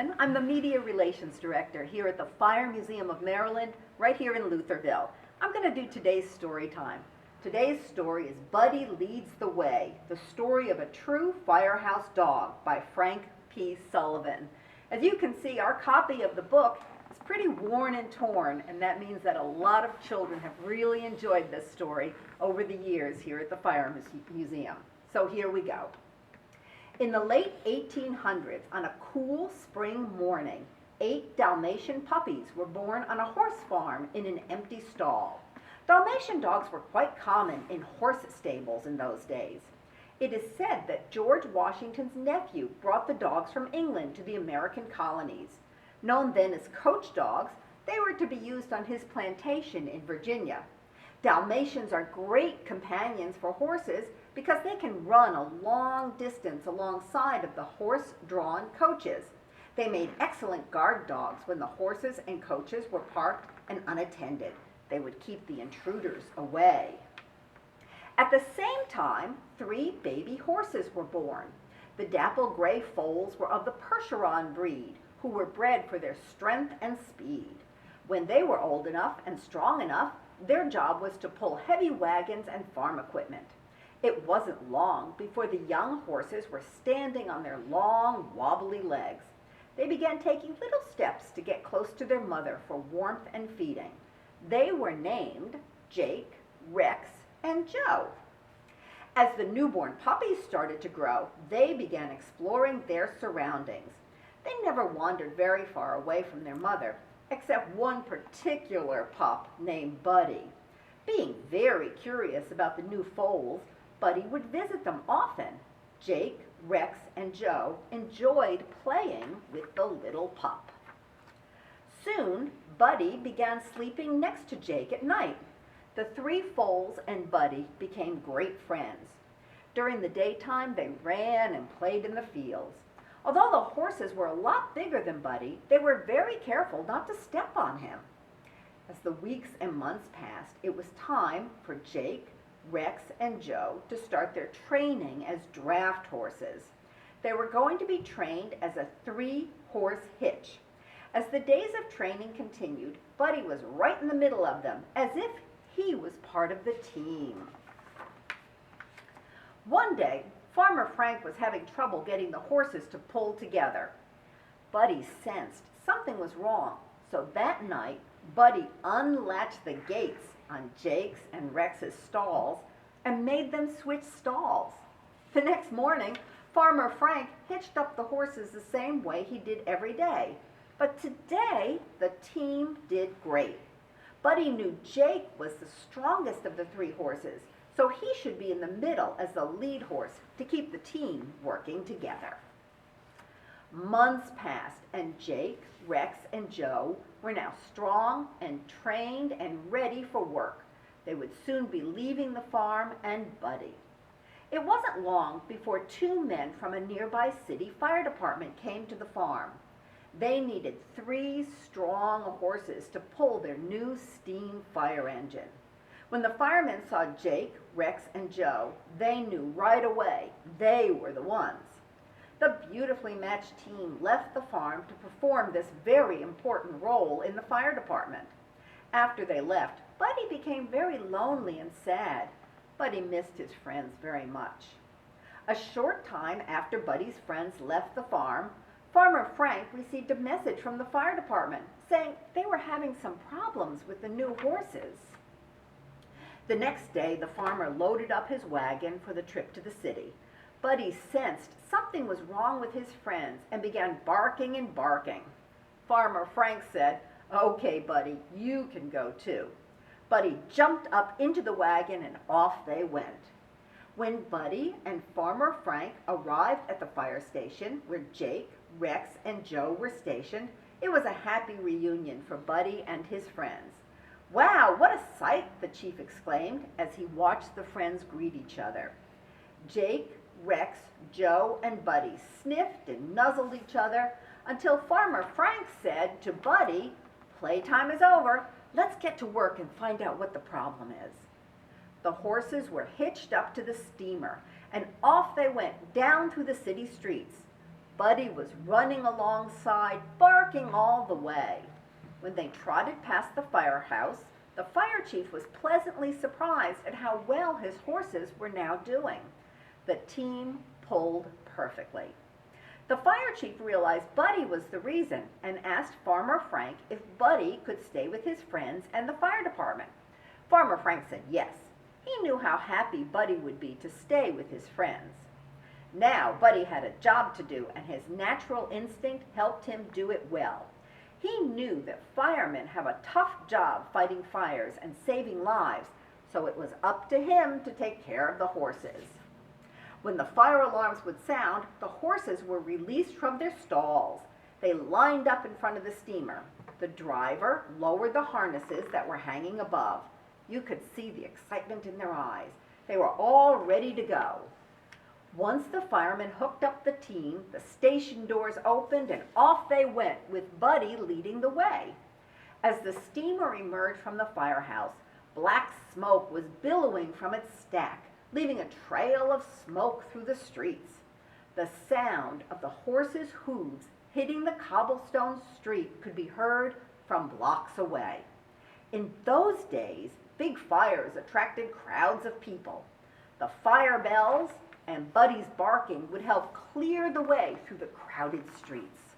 Sullivan. I'm the Media Relations Director here at the Fire Museum of Maryland, right here in Lutherville. I'm going to do today's story time. Today's story is Buddy Leads the Way, the story of a true firehouse dog by Frank P. Sullivan. As you can see, our copy of the book is pretty worn and torn, and that means that a lot of children have really enjoyed this story over the years here at the Fire Museum. So here we go. In the late 1800s, on a cool spring morning, 8 Dalmatian puppies were born on a horse farm in an empty stall. Dalmatian dogs were quite common in horse stables in those days. It is said that George Washington's nephew brought the dogs from England to the American colonies. Known then as coach dogs, they were to be used on his plantation in Virginia. Dalmatians are great companions for horses because they can run a long distance alongside of the horse-drawn coaches. They made excellent guard dogs when the horses and coaches were parked and unattended. They would keep the intruders away. At the same time, 3 baby horses were born. The dapple gray foals were of the Percheron breed, who were bred for their strength and speed. When they were old enough and strong enough, their job was to pull heavy wagons and farm equipment. It wasn't long before the young horses were standing on their long, wobbly legs. They began taking little steps to get close to their mother for warmth and feeding. They were named Jake, Rex, and Joe. As the newborn puppies started to grow, they began exploring their surroundings. They never wandered very far away from their mother, except one particular pup named Buddy. Being very curious about the new foals, Buddy would visit them often. Jake, Rex, and Joe enjoyed playing with the little pup. Soon, Buddy began sleeping next to Jake at night. The 3 foals and Buddy became great friends. During the daytime, they ran and played in the fields. Although the horses were a lot bigger than Buddy, they were very careful not to step on him. As the weeks and months passed, it was time for Jake, Rex, and Joe to start their training as draft horses. They were going to be trained as a 3-horse hitch. As the days of training continued, Buddy was right in the middle of them, as if he was part of the team. One day, Farmer Frank was having trouble getting the horses to pull together. Buddy sensed something was wrong, so that night, Buddy unlatched the gates on Jake's and Rex's stalls and made them switch stalls. The next morning, Farmer Frank hitched up the horses the same way he did every day. But today, the team did great. Buddy knew Jake was the strongest of the 3 horses, so he should be in the middle as the lead horse to keep the team working together. Months passed, and Jake, Rex, and Joe were now strong and trained and ready for work. They would soon be leaving the farm and Buddy. It wasn't long before 2 men from a nearby city fire department came to the farm. They needed 3 strong horses to pull their new steam fire engine. When the firemen saw Jake, Rex, and Joe, they knew right away they were the ones. The beautifully matched team left the farm to perform this very important role in the fire department. After they left, Buddy became very lonely and sad. Buddy missed his friends very much. A short time after Buddy's friends left the farm, Farmer Frank received a message from the fire department saying they were having some problems with the new horses. The next day, the farmer loaded up his wagon for the trip to the city. Buddy sensed something was wrong with his friends and began barking and barking. Farmer Frank said, "Okay, Buddy, you can go too." Buddy jumped up into the wagon and off they went. When Buddy and Farmer Frank arrived at the fire station where Jake, Rex, and Joe were stationed, it was a happy reunion for Buddy and his friends. "Wow, what a sight!" the chief exclaimed as he watched the friends greet each other. Jake, Rex, Joe, and Buddy sniffed and nuzzled each other until Farmer Frank said to Buddy, "Playtime is over. Let's get to work and find out what the problem is." The horses were hitched up to the steamer, and off they went down through the city streets. Buddy was running alongside, barking all the way. When they trotted past the firehouse, the fire chief was pleasantly surprised at how well his horses were now doing. The team pulled perfectly. The fire chief realized Buddy was the reason and asked Farmer Frank if Buddy could stay with his friends and the fire department. Farmer Frank said yes. He knew how happy Buddy would be to stay with his friends. Now Buddy had a job to do, and his natural instinct helped him do it well. He knew that firemen have a tough job fighting fires and saving lives, so it was up to him to take care of the horses. When the fire alarms would sound, the horses were released from their stalls. They lined up in front of the steamer. The driver lowered the harnesses that were hanging above. You could see the excitement in their eyes. They were all ready to go. Once the firemen hooked up the team, the station doors opened and off they went, with Buddy leading the way. As the steamer emerged from the firehouse, black smoke was billowing from its stack, leaving a trail of smoke through the streets. The sound of the horses' hooves hitting the cobblestone street could be heard from blocks away. In those days, big fires attracted crowds of people. The fire bells and Buddy's barking would help clear the way through the crowded streets.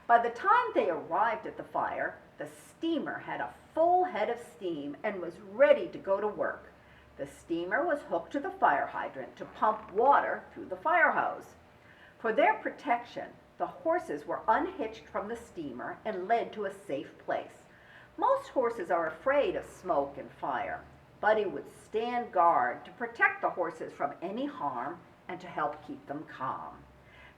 By the time they arrived at the fire, the steamer had a full head of steam and was ready to go to work. The steamer was hooked to the fire hydrant to pump water through the fire hose. For their protection, the horses were unhitched from the steamer and led to a safe place. Most horses are afraid of smoke and fire. Buddy would stand guard to protect the horses from any harm and to help keep them calm.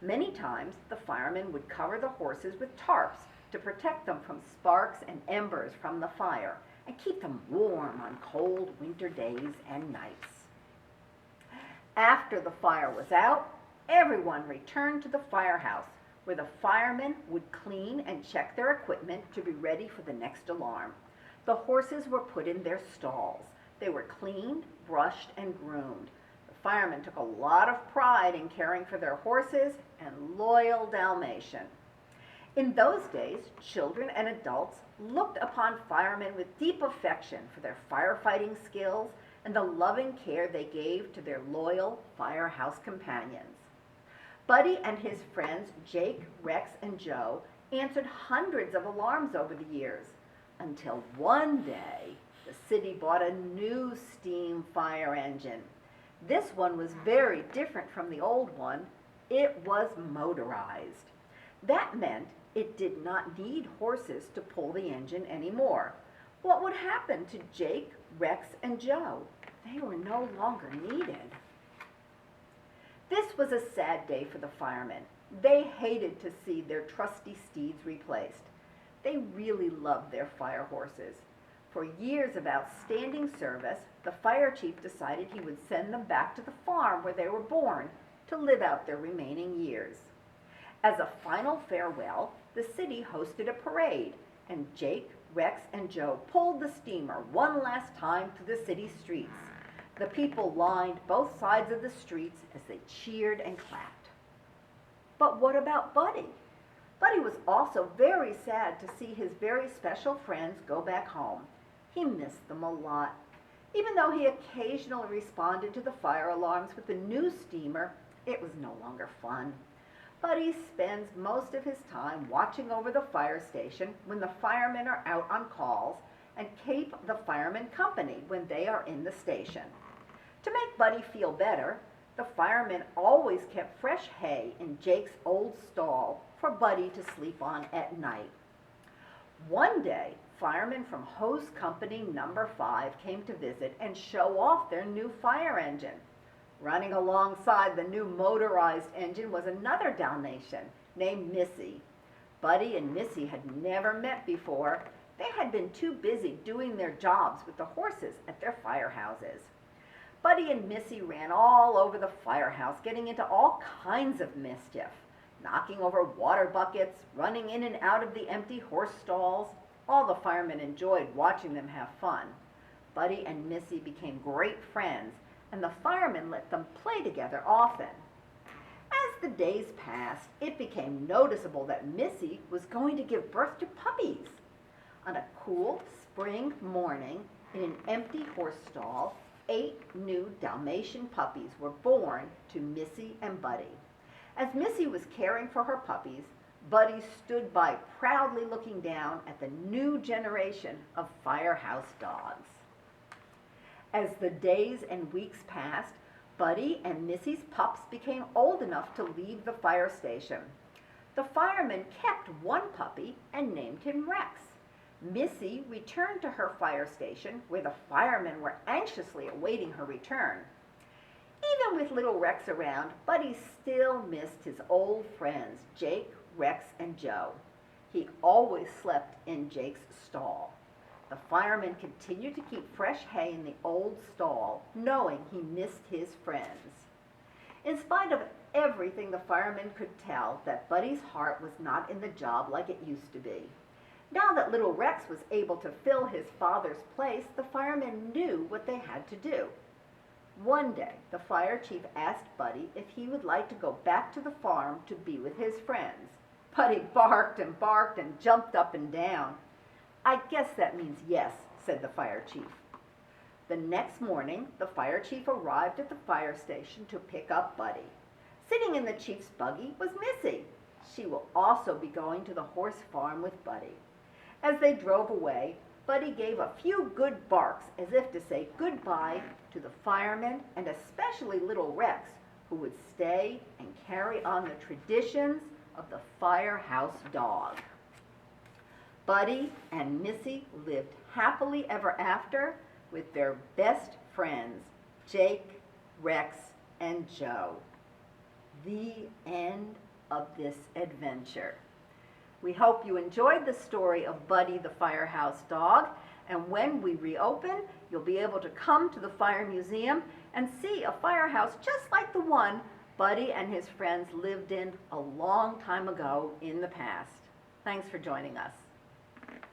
Many times, the firemen would cover the horses with tarps to protect them from sparks and embers from the fire and keep them warm on cold winter days and nights. After the fire was out, everyone returned to the firehouse, where the firemen would clean and check their equipment to be ready for the next alarm. The horses were put in their stalls. They were cleaned, brushed, and groomed. The firemen took a lot of pride in caring for their horses and loyal Dalmatian. In those days, children and adults looked upon firemen with deep affection for their firefighting skills and the loving care they gave to their loyal firehouse companions. Buddy and his friends Jake, Rex, and Joe answered hundreds of alarms over the years, until one day the city bought a new steam fire engine. This one was very different from the old one. It was motorized. That meant it did not need horses to pull the engine anymore. What would happen to Jake, Rex, and Joe? They were no longer needed. This was a sad day for the firemen. They hated to see their trusty steeds replaced. They really loved their fire horses. For years of outstanding service, the fire chief decided he would send them back to the farm where they were born to live out their remaining years. As a final farewell, the city hosted a parade, and Jake, Rex, and Joe pulled the steamer one last time through the city streets. The people lined both sides of the streets as they cheered and clapped. But what about Buddy? Buddy was also very sad to see his very special friends go back home. He missed them a lot. Even though he occasionally responded to the fire alarms with the new steamer, it was no longer fun. Buddy spends most of his time watching over the fire station when the firemen are out on calls and keep the firemen company when they are in the station. To make Buddy feel better, the firemen always kept fresh hay in Jake's old stall for Buddy to sleep on at night. One day, firemen from Hose Company Number 5 came to visit and show off their new fire engine. Running alongside the new motorized engine was another Dalmatian named Missy. Buddy and Missy had never met before. They had been too busy doing their jobs with the horses at their firehouses. Buddy and Missy ran all over the firehouse, getting into all kinds of mischief, knocking over water buckets, running in and out of the empty horse stalls. All the firemen enjoyed watching them have fun. Buddy and Missy became great friends, and the firemen let them play together often. As the days passed, it became noticeable that Missy was going to give birth to puppies. On a cool spring morning, in an empty horse stall, 8 new Dalmatian puppies were born to Missy and Buddy. As Missy was caring for her puppies, Buddy stood by proudly looking down at the new generation of firehouse dogs. As the days and weeks passed, Buddy and Missy's pups became old enough to leave the fire station. The firemen kept one puppy and named him Rex. Missy returned to her fire station, where the firemen were anxiously awaiting her return. Even with little Rex around, Buddy still missed his old friends, Jake, Rex, and Joe. He always slept in Jake's stall. The firemen continued to keep fresh hay in the old stall, knowing he missed his friends. In spite of everything the firemen could tell, that Buddy's heart was not in the job like it used to be. Now that little Rex was able to fill his father's place, the firemen knew what they had to do. One day, the fire chief asked Buddy if he would like to go back to the farm to be with his friends. Buddy barked and jumped up and down. "I guess that means yes," said the fire chief. The next morning, the fire chief arrived at the fire station to pick up Buddy. Sitting in the chief's buggy was Missy. She will also be going to the horse farm with Buddy. As they drove away, Buddy gave a few good barks as if to say goodbye to the firemen and especially little Rex, who would stay and carry on the traditions of the firehouse dog. Buddy and Missy lived happily ever after with their best friends, Jake, Rex, and Joe. The end of this adventure. We hope you enjoyed the story of Buddy the firehouse dog, and when we reopen, you'll be able to come to the Fire Museum and see a firehouse just like the one Buddy and his friends lived in a long time ago in the past. Thanks for joining us.